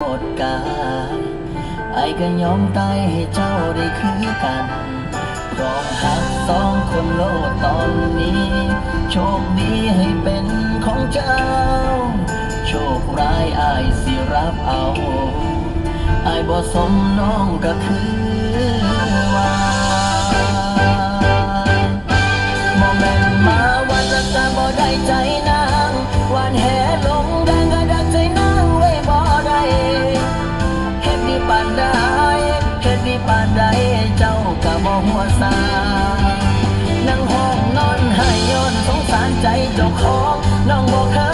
โปรดกายไอ้ก็ยอมตายให้เจ้าได้คือกันเพราะหากสองคนโลดตอนนี้โชคดีให้เป็นของเจ้าโชคร้ายอายสิรับเอาอายบ่สมน้องก็คือว่าบ่แม่นมาว่าจะตามบ่ได้ใจนางวันแห่ลงแดงก็ดักใจนางไว้บ่ได้เฮ็ดดีปานใดเฮ็ดดีปานใดเจ้าก็บ่หัวซานั่งห้องนอนให้ย้อนสงสารใจเจ้าของน้องบ่เค